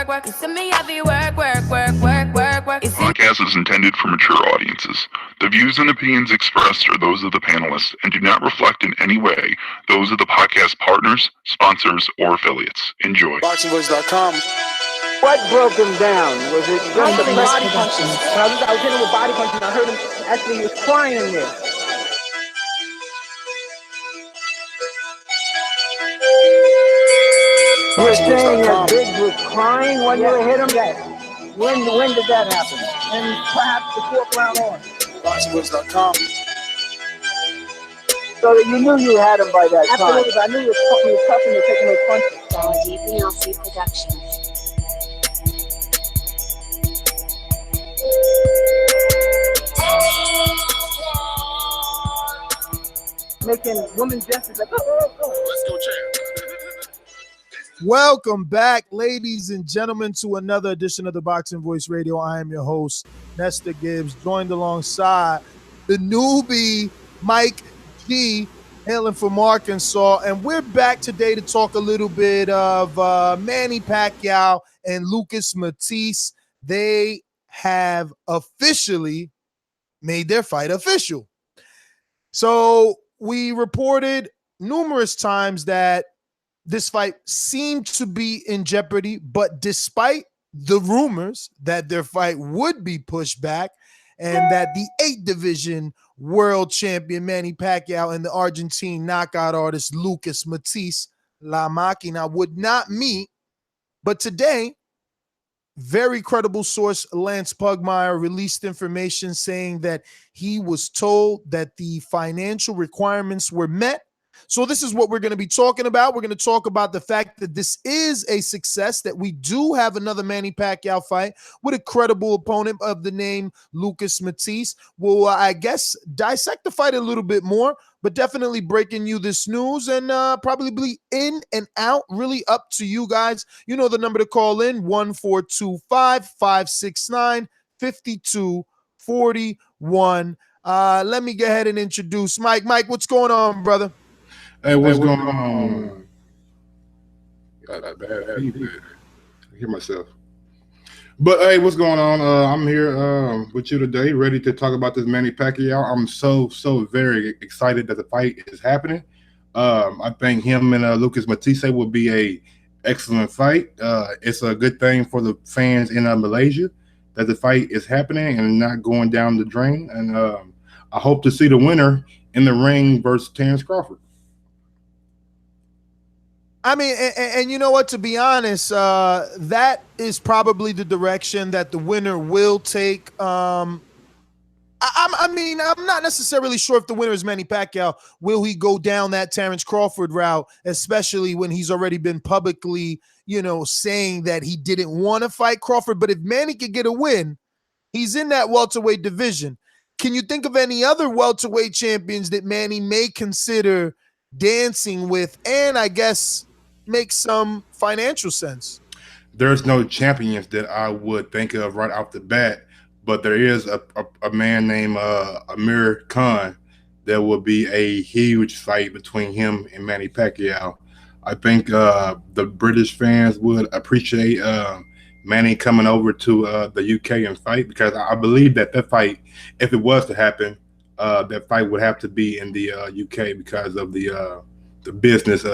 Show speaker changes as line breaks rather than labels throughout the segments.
Work. You see me heavy work. Podcast is intended for mature audiences. The views and opinions expressed are those of the panelists and do not reflect in any way those of the podcast partners, sponsors, or affiliates. Enjoy.
ThaBoxingvoice.com.
What broke him down? Was it just
the body punches? I was hitting him with body punches. I heard him actually he was crying in there.
You're saying that Biggs was crying when you hit him?
Yes.
When did that happen?
And perhaps the fourth round on.
ThaBoxingvoice.com.
So that you knew you had him by that time.
Absolutely, I knew he was tough and he was taking those punches.
DPLC Productions.
Making women gestures like, oh.
Let's go, champ.
Welcome back, ladies and gentlemen, to another edition of the Boxing Voice Radio. I am your host, Nestor Gibbs, joined alongside the newbie, Mike G, hailing from Arkansas. And we're back today to talk a little bit of Manny Pacquiao and Lucas Matthysse. They have officially made their fight official. So we reported numerous times that this fight seemed to be in jeopardy, but despite the rumors that their fight would be pushed back and that the 8th division world champion Manny Pacquiao and the Argentine knockout artist Lucas Matthysse, La Maquina, would not meet, but today, very credible source Lance Pugmire released information saying that he was told that the financial requirements were met. So this is what we're going to be talking about. We're going to talk about the fact that this is a success, that we do have another Manny Pacquiao fight with a credible opponent of the name Lucas Matthysse. We'll, I guess, dissect the fight a little bit more, but definitely breaking you this news and probably in and out, really up to you guys. You know the number to call in, 1-425-569-5241. Let me go ahead and introduce Mike. Mike, what's going on, brother?
Hey, what's going on? I hear myself. But hey, what's going on? I'm here with you today, ready to talk about this Manny Pacquiao. I'm so very excited that the fight is happening. I think him and Lucas Matthysse will be a excellent fight. It's a good thing for the fans in Malaysia that the fight is happening and not going down the drain. And I hope to see the winner in the ring versus Terrence Crawford.
I mean, and you know what, to be honest, that is probably the direction that the winner will take. I mean, I'm not necessarily sure if the winner is Manny Pacquiao. Will he go down that Terrence Crawford route, especially when he's already been publicly, saying that he didn't want to fight Crawford? But if Manny could get a win, he's in that welterweight division. Can you think of any other welterweight champions that Manny may consider dancing with, and I guess make some financial sense?
There's no champions that I would think of right off the bat, but there is a man named Amir Khan. There will be a huge fight between him and Manny Pacquiao. I think the British fans would appreciate Manny coming over to the UK and fight, because I believe that fight, if it was to happen, that fight would have to be in the UK because of the business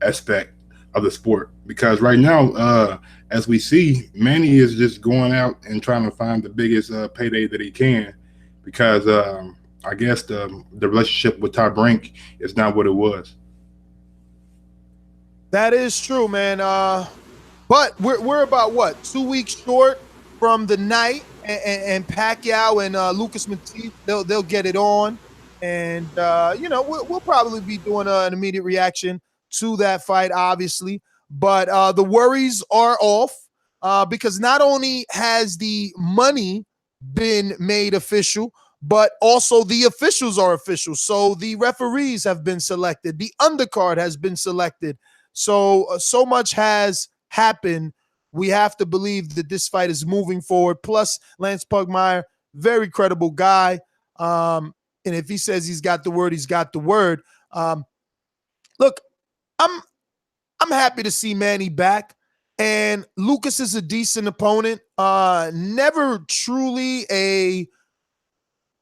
aspect of the sport. Because right now, as we see, Manny is just going out and trying to find the biggest payday that he can, because I guess the relationship with Top Rank is not what it was.
That is true, man. But we're about, what, 2 weeks short from the night, and Pacquiao and Lucas Matthysse, they'll get it on. And, we'll probably be doing an immediate reaction to that fight, obviously. But the worries are off because not only has the money been made official, but also the officials are official. So the referees have been selected. The undercard has been selected. So much has happened. We have to believe that this fight is moving forward. Plus, Lance Pugmire, very credible guy. And if he says he's got the word, he's got the word. Look, I'm happy to see Manny back. And Lucas is a decent opponent. Never truly a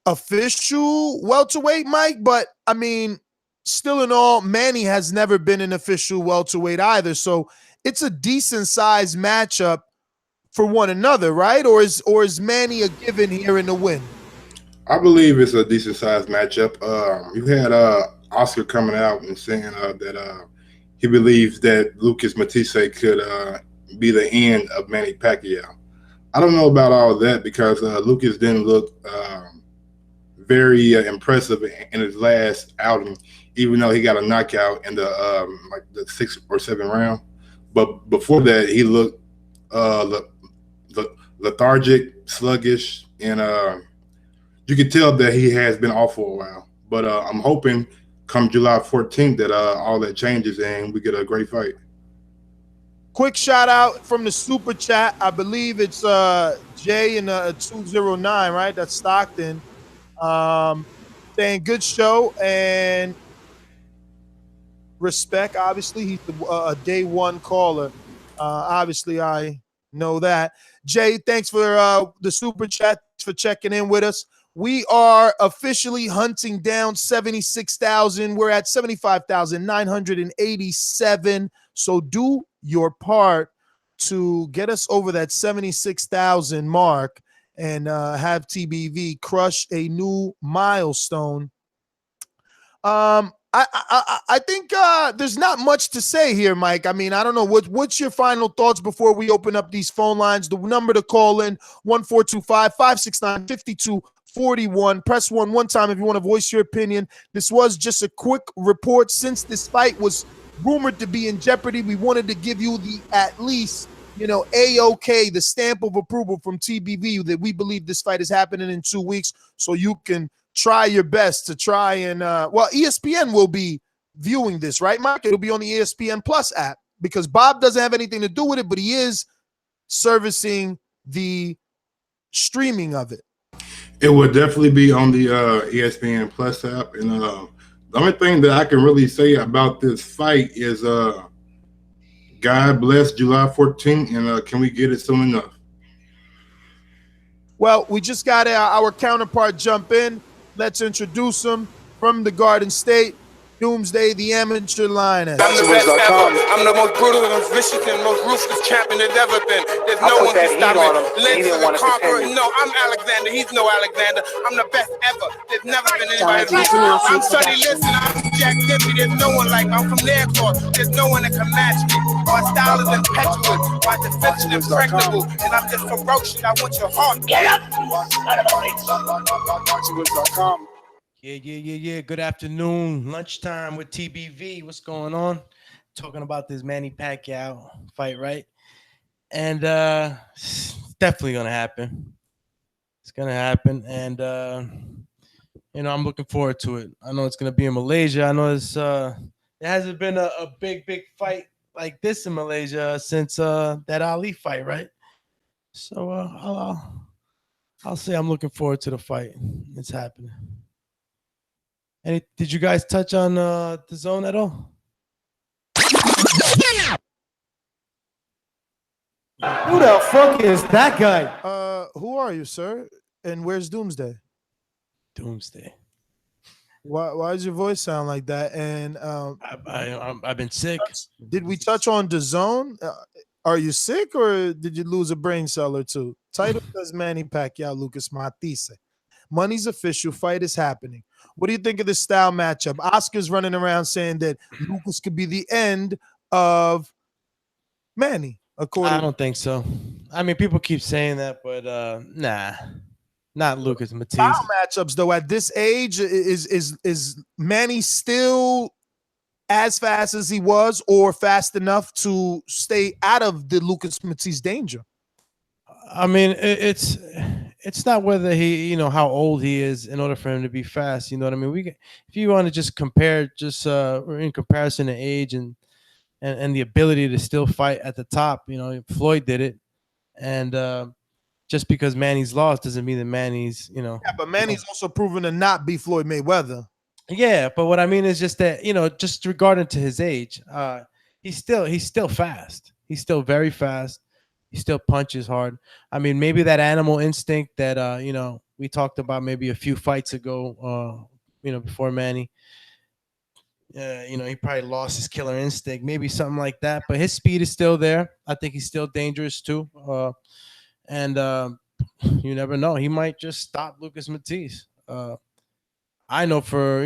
official welterweight, Mike, but I mean, still in all, Manny has never been an official welterweight either. So it's a decent sized matchup for one another, right? Or is Manny a given here in the win?
I believe it's a decent sized matchup. You had Oscar coming out and saying that he believes that Lucas Matthysse could be the end of Manny Pacquiao. I don't know about all of that because Lucas didn't look very impressive in his last outing, even though he got a knockout in the like the 6th or 7th round. But before that, he looked lethargic, sluggish, and you can tell that he has been off for a while. But I'm hoping come July 14th that all that changes and we get a great fight.
Quick shout out from the super chat. I believe it's Jay in 209, right? That's Stockton. Saying good show and respect. Obviously, he's a day one caller. Obviously, I know that. Jay, thanks for the super chat, for checking in with us. We are officially hunting down 76,000. We're at 75,987. So do your part to get us over that 76,000 mark and have TBV crush a new milestone. I think there's not much to say here, Mike. I mean, I don't know. What's your final thoughts before we open up these phone lines? The number to call in, 1-425-569-5241. Press one time if you want to voice your opinion. This was just a quick report. Since this fight was rumored to be in jeopardy, we wanted to give you the at least, A-OK, the stamp of approval from TBV that we believe this fight is happening in 2 weeks, so you can try your best to try and ESPN will be viewing this, right, Mike? It'll be on the ESPN Plus app because Bob doesn't have anything to do with it, but he is servicing the streaming of it.
It would definitely be on the ESPN Plus app. And the only thing that I can really say about this fight is God bless July 14th, and can we get it soon enough?
Well, we just got our counterpart jump in. Let's introduce him from the Garden State. Doomsday, the amateur lioness.
I'm the best ever. I'm the most brutal and most vicious and most ruthless champion there's ever been. There's no one can stop me. Lynch is the conqueror. No, I'm Alexander. He's no Alexander. I'm the best ever. There's never been anybody like me. I'm Sonny Liston. I'm Jack Dippy. There's no one like me. I'm from Nairclaw. There's no one that can match me. My style is impetuous. My defense is impregnable. And I'm just ferocious. I want your heart. Get up! ThaBoxingvoice.com.
Yeah. Good afternoon. Lunchtime with TBV. What's going on? Talking about this Manny Pacquiao fight, right? And it's definitely going to happen. It's going to happen. And, I'm looking forward to it. I know it's going to be in Malaysia. I know it's there hasn't been a big fight like this in Malaysia since that Ali fight, right? So I'll say I'm looking forward to the fight. It's happening. Did you guys touch on the zone at all?
Who the fuck is that guy?
Who are you, sir? And where's Doomsday?
Doomsday.
Why does your voice sound like that? And
I've been sick.
Did we touch on the zone? Are you sick or did you lose a brain cell or two? Title says Manny Pacquiao, Lucas Matthysse. Money's official. Fight is happening. What do you think of this style matchup? Oscar's running around saying that Lucas could be the end of Manny.
I don't think so. I mean, people keep saying that, but nah, not Lucas Matthysse.
Style matchups, though, at this age, is Manny still as fast as he was or fast enough to stay out of the Lucas Matthysse danger?
I mean, it's not whether he, how old he is in order for him to be fast. You know what I mean? If you want to just compare, in comparison to age and the ability to still fight at the top, Floyd did it, and just because Manny's lost doesn't mean that Manny's, Yeah,
but Manny's also proven to not be Floyd Mayweather.
Yeah, but what I mean is just that, just regarding to his age, he's still fast. He's still very fast. He still punches hard. I mean, maybe that animal instinct that we talked about maybe a few fights ago, before Manny. He probably lost his killer instinct, maybe something like that. But his speed is still there. I think he's still dangerous too. And you never know. He might just stop Lucas Matthysse. I know for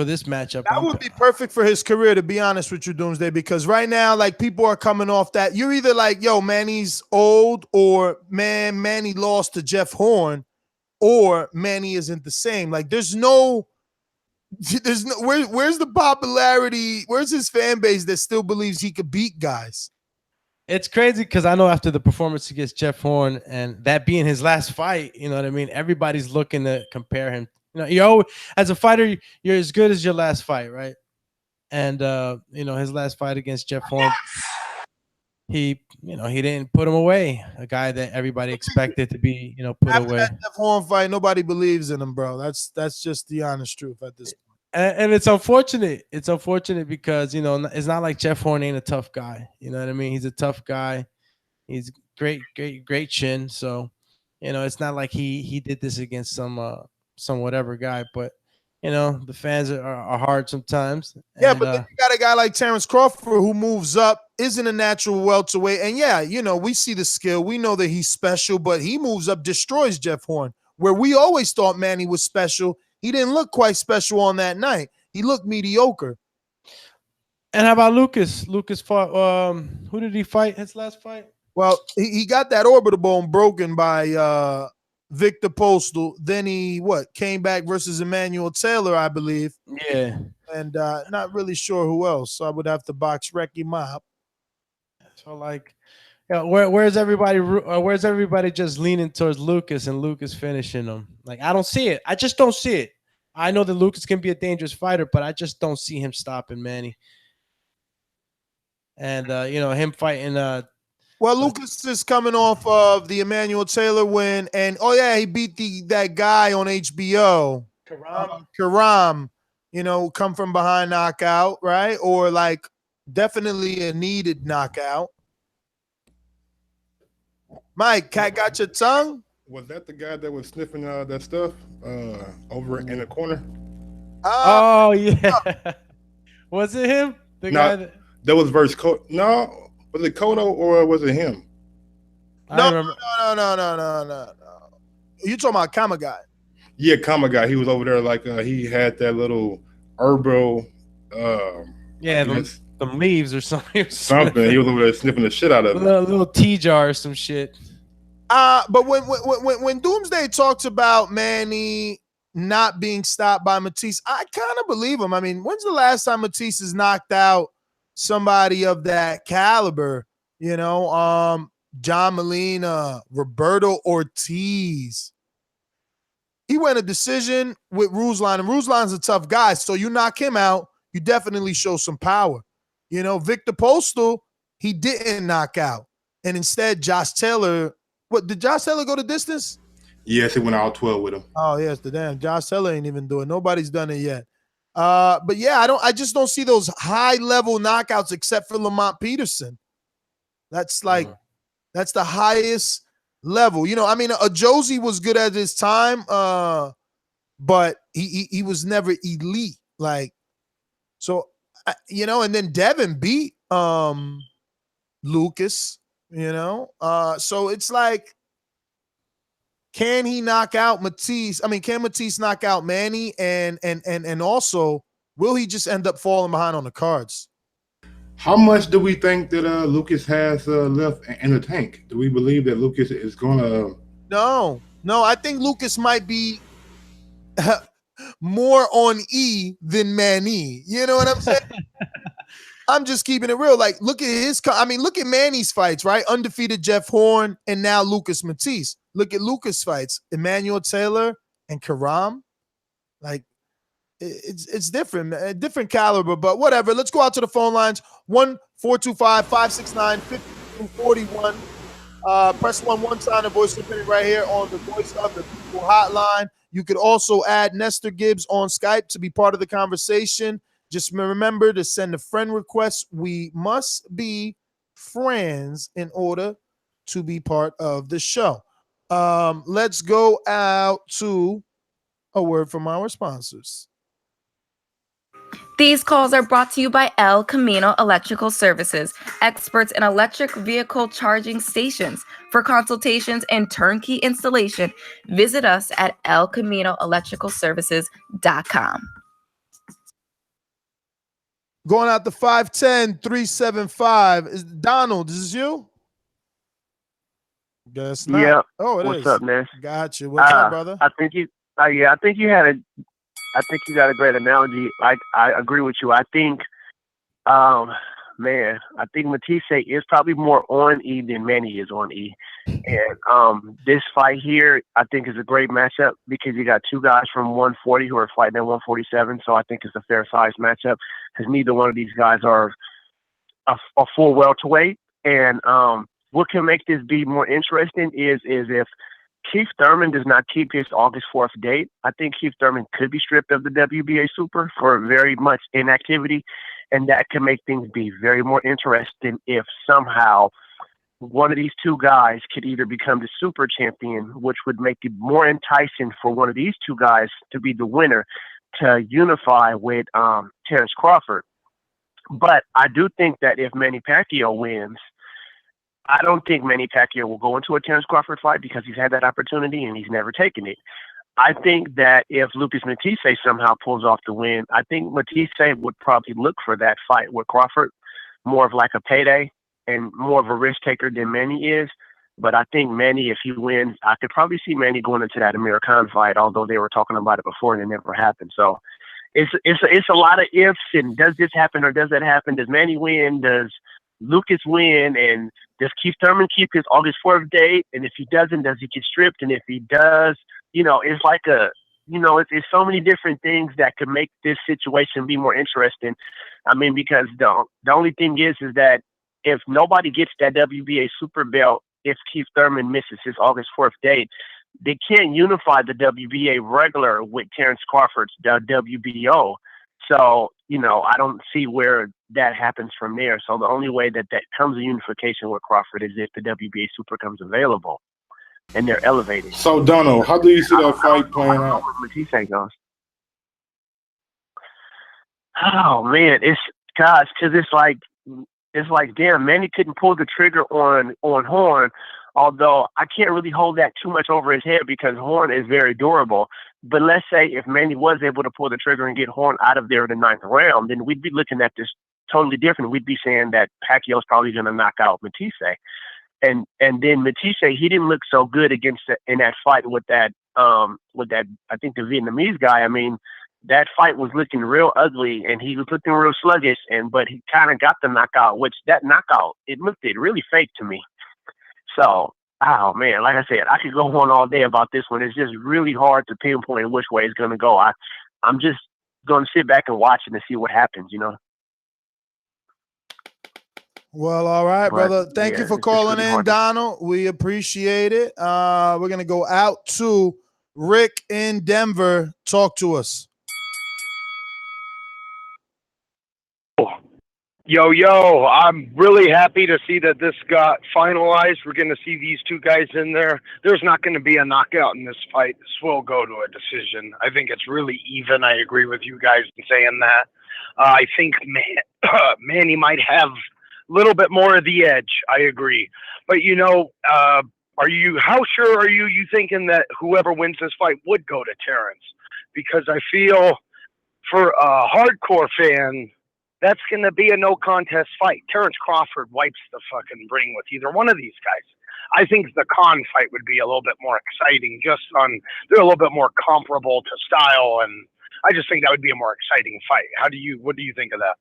this matchup,
that would be perfect for his career, to be honest with you, Doomsday, because right now, like, people are coming off that. You're either like, yo, Manny's old, or man, Manny lost to Jeff Horn, or Manny isn't the same. Like, there's no where's the popularity? Where's his fan base that still believes he could beat guys?
It's crazy because I know after the performance against Jeff Horn and that being his last fight, you know what I mean? Everybody's looking to compare him. As a fighter, you're as good as your last fight, right? And his last fight against Jeff Horn, he didn't put him away. A guy that everybody expected to be, put
After
away.
that Jeff Horn fight, nobody believes in him, bro. That's just the honest truth at this point.
And it's unfortunate. It's unfortunate because, it's not like Jeff Horn ain't a tough guy. You know what I mean? He's a tough guy. He's great chin. So, it's not like he did this against some whatever guy. But, the fans are hard sometimes.
Yeah, but then you got a guy like Terrence Crawford who moves up, isn't a natural welterweight. And yeah, we see the skill. We know that he's special, but he moves up, destroys Jeff Horn. Where we always thought Manny was special, he didn't look quite special on that night. He looked mediocre.
And how about Lucas? Lucas fought, who did he fight his last fight?
Well, he got that orbital bone broken by Victor Postal. Then he came back versus Emmanuel Taylor, I believe.
Yeah.
And not really sure who else. So I would have to box Recky Mob.
So where's everybody? Where's everybody just leaning towards Lucas and Lucas finishing him? Like, I don't see it. I just don't see it. I know that Lucas can be a dangerous fighter, but I just don't see him stopping Manny. And him fighting.
Lucas is coming off of the Emmanuel Taylor win, and he beat that guy on HBO, Karam. Come from behind knockout, right? Or like definitely a needed knockout. Mike, cat got your tongue?
Was that the guy that was sniffing that stuff over in the corner?
Oh yeah. Was it him? The guy
that was versus No, was it Cotto or was it him?
No. You talking about Kama guy?
Yeah, Kama guy. He was over there like he had that little herbal.
Some leaves or something.
Something. He was over there sniffing the shit out of it.
A little tea jar or some shit.
But when Doomsday talks about Manny not being stopped by Matthysse, I kind of believe him. I mean, when's the last time Matthysse has knocked out somebody of that caliber? John Molina, Roberto Ortiz. He went a decision with Ruslan, and Ruslan's a tough guy. So you knock him out, you definitely show some power. Victor Postal, he didn't knock out. And instead, Josh Taylor. What, did Josh Taylor go the distance?
Yes, he went all 12 with him.
Oh, yes, the damn Josh Taylor ain't even doing it. Nobody's done it yet. But yeah, I just don't see those high-level knockouts except for Lamont Peterson. That's that's the highest level. A Josie was good at his time, but he was never elite. And then Devin beat Lucas. So it's like, can he knock out Matthysse? I mean, can Matthysse knock out Manny? And also, will he just end up falling behind on the cards?
How much do we think that Lucas has left in the tank? Do we believe that Lucas is gonna?
No. I think Lucas might be more on E than Manny. You know what I'm saying? I'm just keeping it real. Like, look at Manny's fights, right? Undefeated Jeff Horn, and now Lucas Matthysse. Look at Lucas' fights, Emmanuel Taylor and Karam. Like, it's different, a different caliber, but whatever. Let's go out to the phone lines. 1-425-569-5241. Press 1 time to voice your opinion right here on the Voice of the People hotline. You could also add Nestor Gibbs on Skype to be part of the conversation. Just remember to send a friend request. We must be friends in order to be part of the show. Let's go out to a word from our sponsors.
These calls are brought to you by El Camino Electrical Services, experts in electric vehicle charging stations. For consultations and turnkey installation, visit us at elcaminoelectricalservices.com.
Going out to 510-375. Is Donald, this is you? Guess not.
Yeah.
Oh, it
What's
is.
up, Nash?
Gotcha. What's up, brother?
I think you got a great analogy. I agree with you. I think, man, I think Matthysse is probably more on E than Manny is on E. And this fight here, I think, is a great matchup because you got two guys from 140 who are fighting at 147. So I think it's a fair size matchup because neither one of these guys are a full welterweight. And what can make this be more interesting is if Keith Thurman does not keep his August 4th date, I think Keith Thurman could be stripped of the WBA Super for very much inactivity, and that can make things be very more interesting if somehow one of these two guys could either become the Super Champion, which would make it more enticing for one of these two guys to be the winner to unify with Terrence Crawford. But I do think that if Manny Pacquiao wins, I don't think Manny Pacquiao will go into a Terrence Crawford fight because he's had that opportunity and he's never taken it. I think that if Lucas Matthysse somehow pulls off the win, I think Matthysse would probably look for that fight with Crawford, more of like a payday and more of a risk taker than Manny is. But I think Manny, if he wins, I could probably see Manny going into that Amir Khan fight, although they were talking about it before and it never happened. So it's a lot of ifs and does this happen or does that happen? Does Manny win? Does Lucas win? And does Keith Thurman keep his August 4th date? And if he doesn't, does he get stripped? And if he does, it's like it's so many different things that could make this situation be more interesting. I mean, because the only thing is that if nobody gets that WBA super belt, if Keith Thurman misses his August 4th date, they can't unify the WBA regular with Terrence Crawford's WBO. So, I don't see where that happens from there. So the only way that comes a unification with Crawford is if the WBA Super comes available and they're elevated.
So, Donald, how do you see that fight playing out?
Matthysse goes. Oh man, because it's like, damn, Manny couldn't pull the trigger on Horn. Although I can't really hold that too much over his head because Horn is very durable. But let's say if Manny was able to pull the trigger and get Horn out of there in the 9th round, then we'd be looking at this totally different. We'd be saying that Pacquiao's probably going to knock out Matthysse. And then Matthysse, he didn't look so good in that fight with that I think the Vietnamese guy. I mean, that fight was looking real ugly and he was looking real sluggish, but he kind of got the knockout, which that knockout, it looked really fake to me. So, oh man, like I said, I could go on all day about this one. It's just really hard to pinpoint which way it's going to go. I'm just going to sit back and watch it and see what happens,
Well, all right, brother. Thank you for calling in, Donald. We appreciate it. We're going to go out to Rick in Denver. Talk to us.
Yo, I'm really happy to see that this got finalized. We're going to see these two guys in there. There's not going to be a knockout in this fight. This will go to a decision. I think it's really even. I agree with you guys in saying that. I think Manny might have a little bit more of the edge. I agree. But, how sure are you thinking that whoever wins this fight would go to Terrence? Because I feel for a hardcore fan, that's going to be a no contest fight. Terrence Crawford wipes the fucking ring with either one of these guys. I think the Khan fight would be a little bit more exciting, they're a little bit more comparable to style, and I just think that would be a more exciting fight. What do you think of that?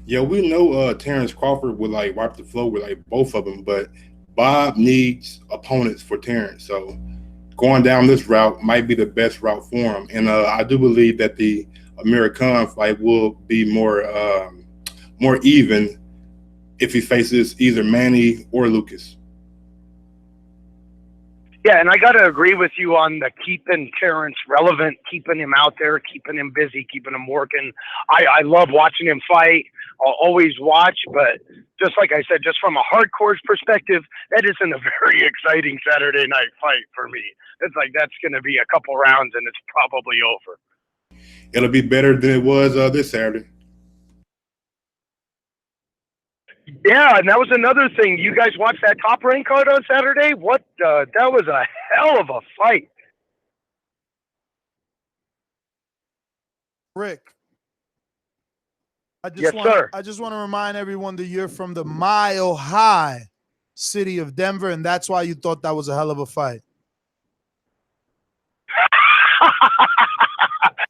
Yeah, we know Terrence Crawford would wipe the floor with both of them, but Bob needs opponents for Terrence. So going down this route might be the best route for him. And I do believe that the Amir Khan fight will be more even if he faces either Manny or Lucas.
Yeah, and I got to agree with you on the keeping Terrence relevant, keeping him out there, keeping him busy, keeping him working. I love watching him fight. I'll always watch, but just like I said, just from a hardcore perspective, that isn't a very exciting Saturday night fight for me. It's like that's going to be a couple rounds and it's probably over.
It'll be better than it was this Saturday.
Yeah, and that was another thing. You guys watched that Top Rank card on Saturday? What? That was a hell of a fight.
Rick, I
Yes, sir.
just want to remind everyone that you're from the Mile High city of Denver, and that's why you thought that was a hell of a fight.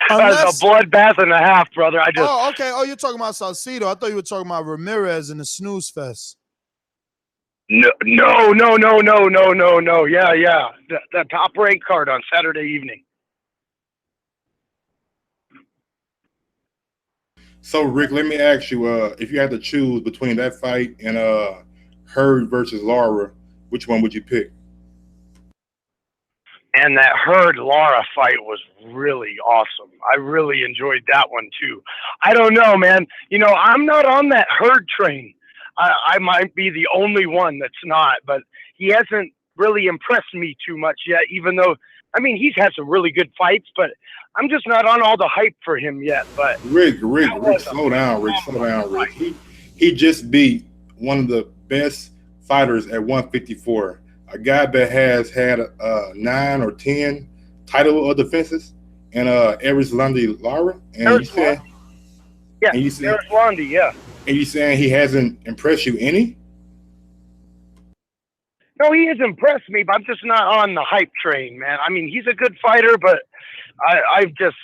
That's a bloodbath and a half, brother.
Oh, okay. Oh, you're talking about Salcedo. I thought you were talking about Ramirez and the Snooze Fest.
No. Yeah. The Top Rank card on Saturday evening.
So, Rick, let me ask you, if you had to choose between that fight and Hurd versus Lara, which one would you pick?
And that Hurd-Lara fight was really awesome. I really enjoyed that one, too. I don't know, man. You know, I'm not on that Hurd train. I might be the only one that's not, but he hasn't really impressed me too much yet, even though, I mean, he's had some really good fights, but I'm just not on all the hype for him yet. But
Rick, slow down, Rick. He just beat one of the best fighters at 154. A guy that has had 9 or 10 title of defenses, and Erislandy Lara, and you said,
Erislandy, yeah.
And you saying he hasn't impressed you any?
No, he has impressed me, but I'm just not on the hype train, man. I mean, he's a good fighter, but I just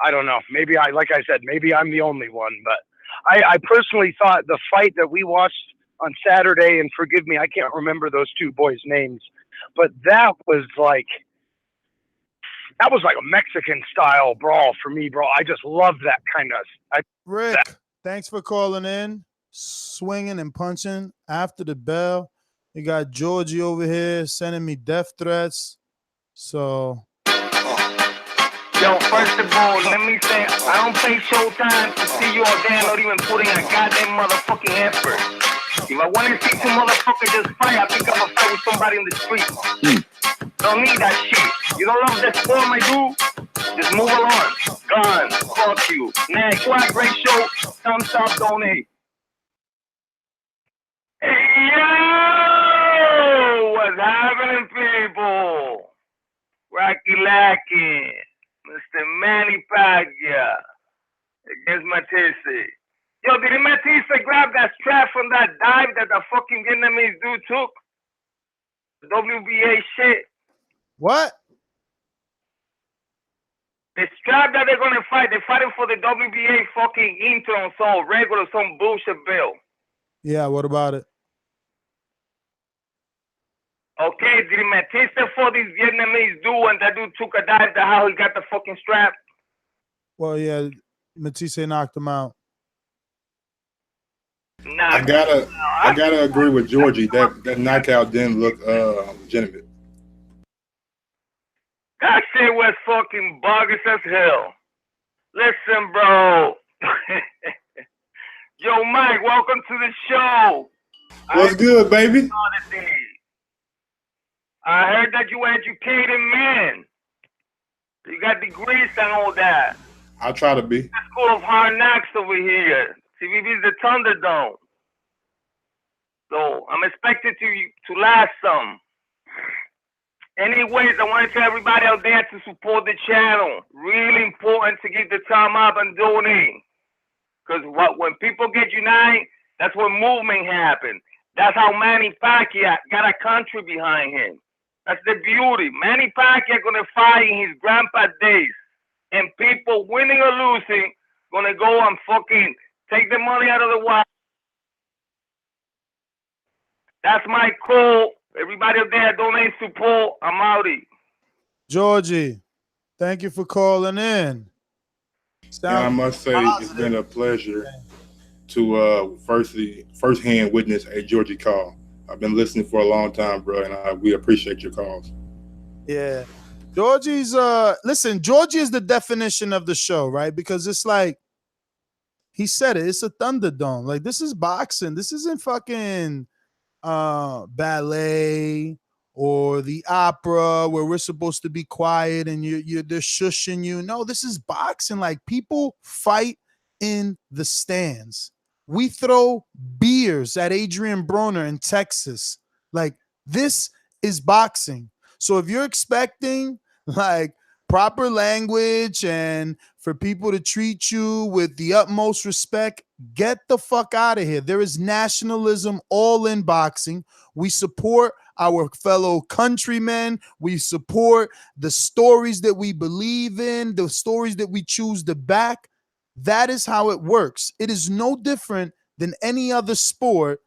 I don't know. Maybe like I said, maybe I'm the only one, but I personally thought the fight that we watched on Saturday, and forgive me, I can't remember those two boys' names, but that was like a Mexican style brawl for me, bro. I just love that kind of.
Rick, thanks for calling in, swinging and punching after the bell. You got Georgie over here sending me death threats. So.
Yo, first of all, let me say, I don't pay Showtime to see you all there, not even putting a goddamn motherfucking effort. If I want to see some motherfucker just fight, I pick up a fight with somebody in the street. Don't need that shit. You don't love that form I do? Just move along. Gone. Fuck you. Next. What great show. Thumbs up, donate. Hey, yo! What's happening, people? Rocky Lacky. Mr. Manny Pacquiao against Matthysse. Yo, did Matthysse grab that strap from that dive that the fucking Vietnamese dude took? The WBA shit.
What?
The strap that they're gonna fight, they're fighting for the WBA fucking intro, so regular, some bullshit bill.
Yeah, what about it?
Okay, did Matthysse for this Vietnamese dude and that dude took a dive to how he got the fucking strap?
Well, yeah, Matthysse knocked him out.
Nah,
I gotta agree with Georgie. That knockout didn't look legitimate.
That shit was fucking bogus as hell. Listen, bro. Yo, Mike, welcome to the show.
What's good, baby?
I heard that you educated man. You got degrees and all that.
I try to be.
School of Hard Knocks over here. TVB is the Thunderdome. So I'm expected to last some. Anyways, I want to tell everybody out there to support the channel. Really important to get the time up and donate. Because when people get united, that's when movement happens. That's how Manny Pacquiao got a country behind him. That's the beauty. Manny Pacquiao gonna fight in his grandpa days. And people winning or losing gonna go and fucking take the money out of the wallet. That's my call. Everybody up there, donate support. I'm outie.
Georgie, thank you for calling in.
And I must say, it's been a pleasure to firsthand witness a Georgie call. I've been listening for a long time, bro, and we appreciate your calls.
Yeah. Georgie's listen, Georgie is the definition of the show, right? Because it's like he said it, it's a Thunderdome. Like this is boxing. This isn't fucking ballet or the opera where we're supposed to be quiet and they're shushing you. No, this is boxing. Like people fight in the stands. We throw beers at Adrian Broner in Texas. Like this is boxing. So if you're expecting like proper language and for people to treat you with the utmost respect, get the fuck out of here. There is nationalism all in boxing. We support our fellow countrymen. We support the stories that we believe in, the stories that we choose to back. That is how it works. It is no different than any other sport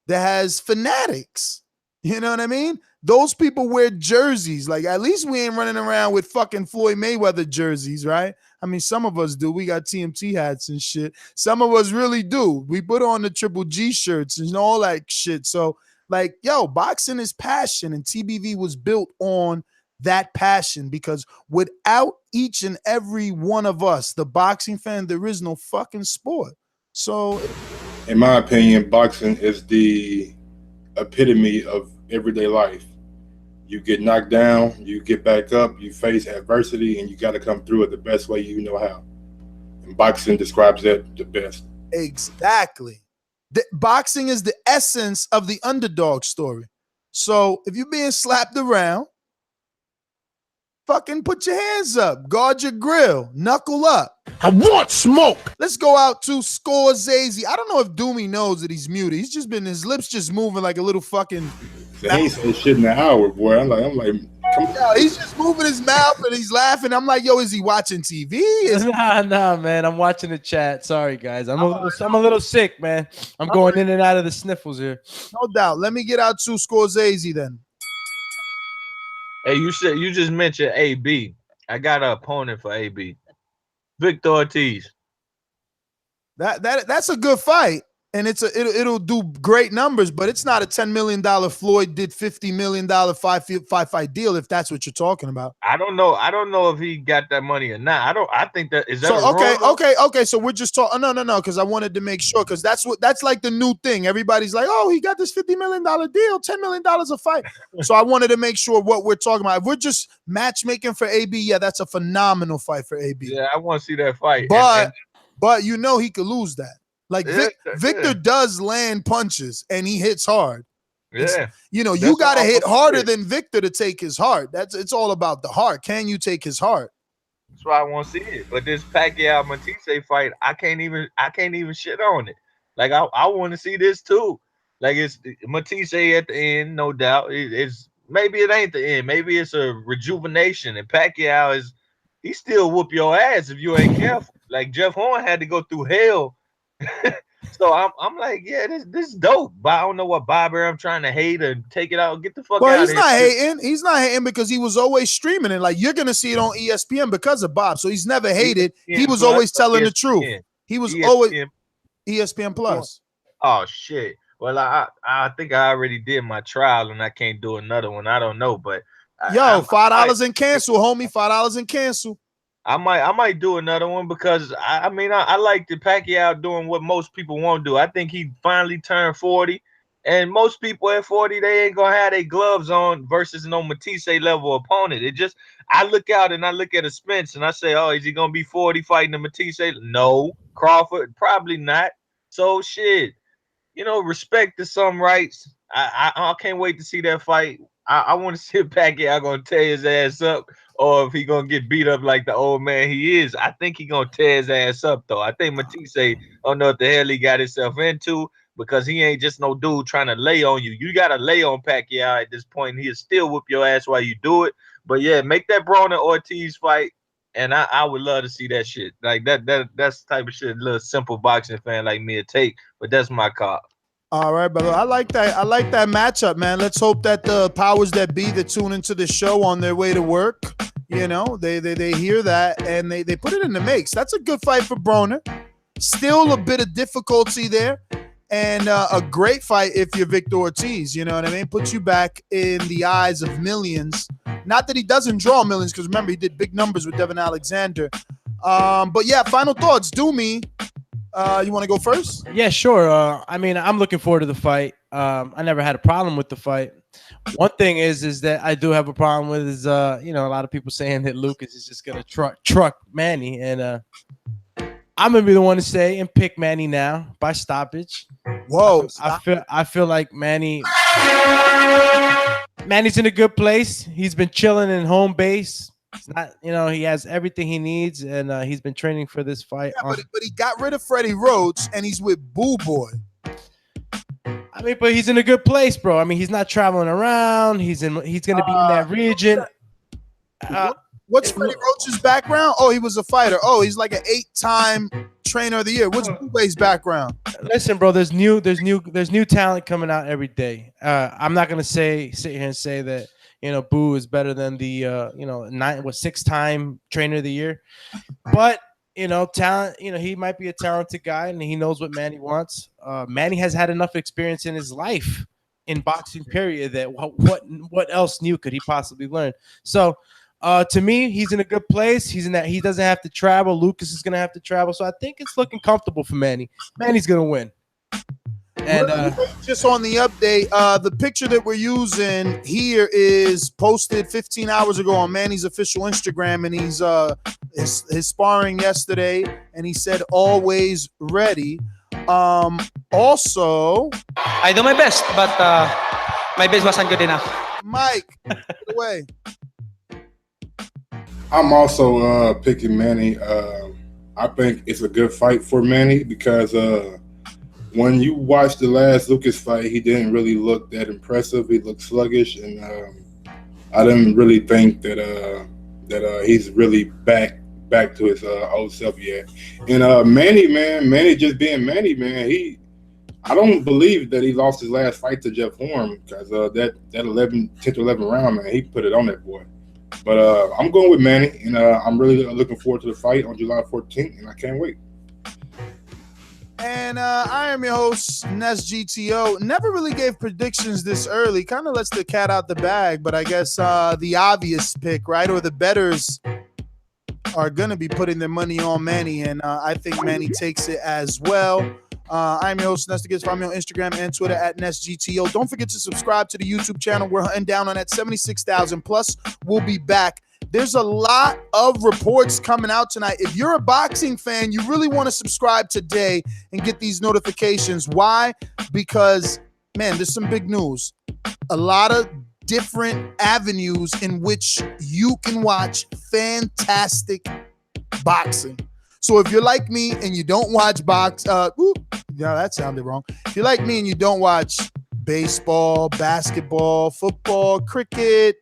that has fanatics. You know what I mean? Those people wear jerseys. Like, at least we ain't running around with fucking Floyd Mayweather jerseys, right? I mean, some of us do. We got TMT hats and shit. Some of us really do. We put on the Triple G shirts and all that shit. So, like, yo, boxing is passion, and TBV was built on that passion because without each and every one of us, the boxing fan, there is no fucking sport. So,
in my opinion, boxing is the epitome of everyday life. You get knocked down, you get back up, you face adversity, and you got to come through it the best way you know how. And boxing describes that the best.
Exactly. Boxing is the essence of the underdog story. So if you're being slapped around, fucking put your hands up, guard your grill, knuckle up. I want smoke. Let's go out to Scorsese. I don't know if Doomy knows that he's muted. He's just been, his lips just moving like a little fucking.
He ain't saying shit in an hour, boy. I'm like, come on.
Yo, he's just moving his mouth and he's laughing. I'm like, yo, is he watching TV?
Nah, man. I'm watching the chat. Sorry, guys. I'm a little sick, man. I'm going in and out of the sniffles here.
No doubt. Let me get out to Scorsese then.
Hey, you just mentioned AB. I got an opponent for AB. Victor Ortiz.
That's a good fight, and it'll do great numbers, but it's not a $10 million Floyd did $50 million five-fight deal if that's what you're talking about.
I don't know if he got that money or not. I think that is that.
So okay. So we're just talking. No, because I wanted to make sure because that's like the new thing. Everybody's like, oh, he got this $50 million deal, $10 million a fight. So I wanted to make sure what we're talking about. If we're just matchmaking for AB, yeah, that's a phenomenal fight for AB.
Yeah, I want to see that fight.
But you know he could lose that. Like Victor does land punches and he hits hard.
Yeah.
You got to hit harder than Victor to take his heart. It's all about the heart. Can you take his heart?
That's why I want to see it. But this Pacquiao Matthysse fight, I can't even shit on it. Like I want to see this too. Like it's Matthysse at the end, no doubt. It's maybe it ain't the end. Maybe it's a rejuvenation. And Pacquiao he still whoop your ass if you ain't careful. Like Jeff Horn had to go through hell. So I'm like, yeah, this is dope. But I don't know what Bobber I'm trying to hate and take it out. Get the fuck out of here.
He's not hating because he was always streaming it. Like you're gonna see it on ESPN because of Bob. So he's never hated. He was always telling the truth. He was always ESPN Plus.
Oh shit. Well, I think I already did my trial and I can't do another one. I don't know, but
$5 and cancel, homie. $5 and cancel.
I might do another one because I like the Pacquiao doing what most people won't do. I think he finally turned 40, and most people at 40 they ain't gonna have their gloves on versus no Matthysse level opponent. I look out and I look at a Spence and I say, oh, is he gonna be 40 fighting the Matthysse? No. Crawford probably not. So shit, respect to some rights. I can't wait to see that fight. I want to see if Pacquiao gonna tear his ass up or if he gonna get beat up like the old man he is. I think he gonna tear his ass up though. I think Matthysse don't know what the hell he got himself into because he ain't just no dude trying to lay on you. You gotta lay on Pacquiao at this point. He'll still whoop your ass while you do it. But yeah, make that Broner Ortiz fight, and I would love to see that shit. Like that's the type of shit a little simple boxing fan like me to take. But that's my call.
All right, brother. I like that matchup, man. Let's hope that the powers that be that tune into the show on their way to work, they hear that and they put it in the mix. That's a good fight for Broner. Still a bit of difficulty there. and a great fight if you're Victor Ortiz. You know what I mean? Puts you back in the eyes of millions. Not that he doesn't draw millions, because remember, he did big numbers with Devin Alexander. But yeah, final thoughts. Do me. You want to go first?
Yeah, sure. I mean, I'm looking forward to the fight. I never had a problem with the fight. One thing is that I do have a problem with is a lot of people saying that Lucas is just gonna truck Manny, and I'm gonna be the one to say and pick Manny now by stoppage.
Whoa!
I feel like Manny's in a good place. He's been chilling in home base. It's not, he has everything he needs, and he's been training for this fight.
Yeah, but he got rid of Freddie Rhodes, and he's with Boo Boy.
I mean, but he's in a good place, bro. I mean, he's not traveling around. He's going to be in that region.
What's Freddie Roach's background? Oh, he was a fighter. Oh, he's like an 8-time trainer of the year. What's Boo Boy's background?
Listen, bro. There's new talent coming out every day. I'm not going to sit here and say that. Boo is better than the 6-time trainer of the year, but talent. He might be a talented guy, and he knows what Manny wants. Manny has had enough experience in his life in boxing, period. That what else new could he possibly learn? So, to me, he's in a good place. He's in that he doesn't have to travel. Lucas is going to have to travel, so I think it's looking comfortable for Manny. Manny's going to win. And
just on the update, the picture that we're using here is posted 15 hours ago on Manny's official Instagram, and he's his sparring yesterday, and he said always ready. Also,
I do my best, but my best wasn't good enough.
Mike, take it away.
I'm also picking Manny. I think it's a good fight for Manny because when you watch the last Lucas fight, he didn't really look that impressive. He looked sluggish, and I didn't really think that he's really back to his old self yet. And Manny just being Manny, man. I don't believe that he lost his last fight to Jeff Horn because that 10th to 11th round, man, he put it on that boy. But I'm going with Manny, and I'm really looking forward to the fight on July 14th, and I can't wait.
And I am your host, Ness GTO. Never really gave predictions this early. Kind of lets the cat out the bag, but I guess the obvious pick, right? Or the bettors are going to be putting their money on Manny, and I think Manny takes it as well. I'm your host, Ness GTO. Follow me on Instagram and Twitter at NessGTO. Don't forget to subscribe to the YouTube channel. We're hunting down on that 76,000 plus. We'll be back. There's a lot of reports coming out tonight. If you're a boxing fan, you really want to subscribe today and get these notifications. Why? Because, man, there's some big news. A lot of different avenues in which you can watch fantastic boxing. So if you're like me and you don't watch that sounded wrong. If you're like me and you don't watch baseball, basketball, football, cricket.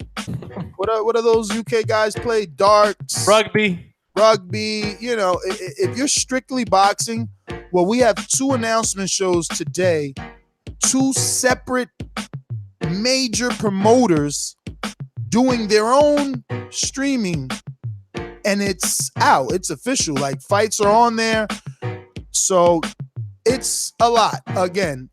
What are those UK guys play? Darts,
rugby.
If you're strictly boxing, well, we have 2 announcement shows today. 2 separate major promoters doing their own streaming, and it's out. It's official. Like, fights are on there. So it's a lot. Again,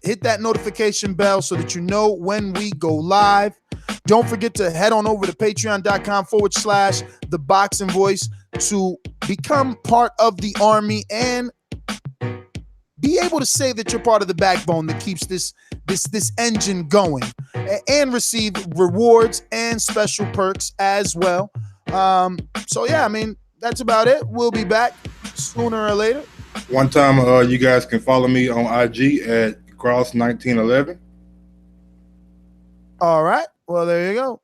hit that notification bell so that you know when we go live. Don't forget to head on over to patreon.com/ThaBoxingVoice to become part of the army and be able to say that you're part of the backbone that keeps this engine going, and receive rewards and special perks as well. So yeah, I mean, that's about it. We'll be back sooner or later.
One time, you guys can follow me on IG at Cross1911.
All right. Well, there you go.